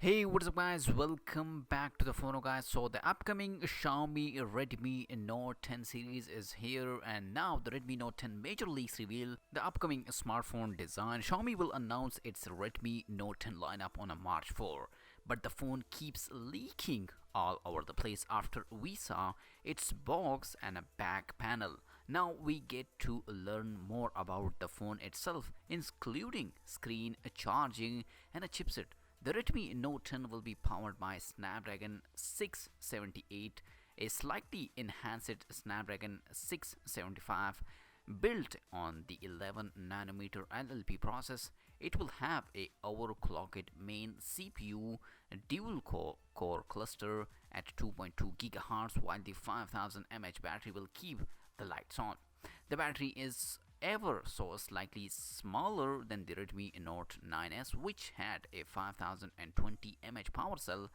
Hey, what's up, guys? Welcome back to the TheFonoGuy. So, the upcoming Xiaomi Redmi Note 10 series is here, and now the Redmi Note 10 major leaks reveal the upcoming smartphone design. Xiaomi will announce its Redmi Note 10 lineup on a March 4, but the phone keeps leaking all over the place after we saw its box and a back panel. Now we get to learn more about the phone itself, including screen, charging, and a chipset. The Redmi Note 10 will be powered by Snapdragon 678, a slightly enhanced Snapdragon 675 built on the 11 nanometer LLP process. It will have a overclocked main CPU dual core cluster at 2.2 GHz, while the 5000 mAh battery will keep the lights on. The battery is ever so slightly smaller than the Redmi Note 9s, which had a 5020 mAh power cell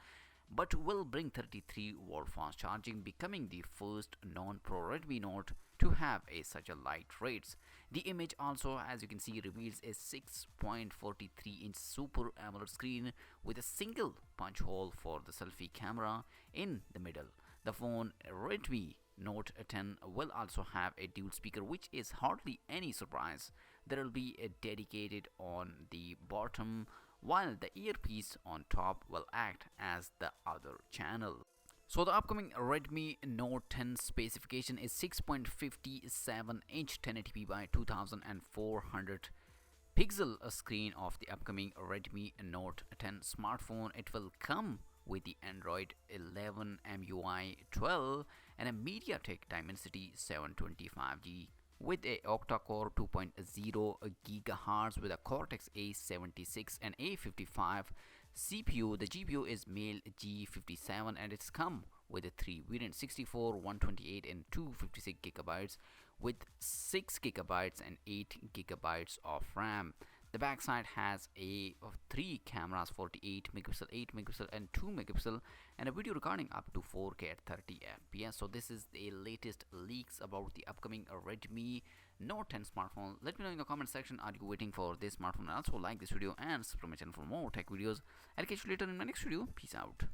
but will bring 33-volt fast charging, becoming the first non-pro Redmi Note to have such a light rates. The image also, as you can see, reveals a 6.43-inch Super AMOLED screen with a single punch hole for the selfie camera in the middle. The phone Redmi Note 10 will also have a dual speaker, which is hardly any surprise. There will be a dedicated on the bottom, while the earpiece on top will act as the other channel. So the upcoming Redmi Note 10 specification is 6.57-inch 1080p by 2400 pixel screen of the upcoming Redmi Note 10 smartphone. It will come with the Android 11 MUI 12 and a MediaTek Dimensity 725G with a octa-core 2.0 GHz with a Cortex A76 and A55 CPU. The GPU is Male G57 and it's come with a 3 variants: 64, 128 and 256 gigabytes with 6 gigabytes and 8 gigabytes of RAM. The backside has a of 3 cameras: 48 megapixel, 8 megapixel and 2 megapixel, and a video recording up to 4K at 30 fps. So this is the latest leaks about the upcoming Redmi Note 10 smartphone. Let me know in the comment section, are you waiting for this smartphone? And also like this video and subscribe my channel for more tech videos. I'll catch you later in my next video. Peace out.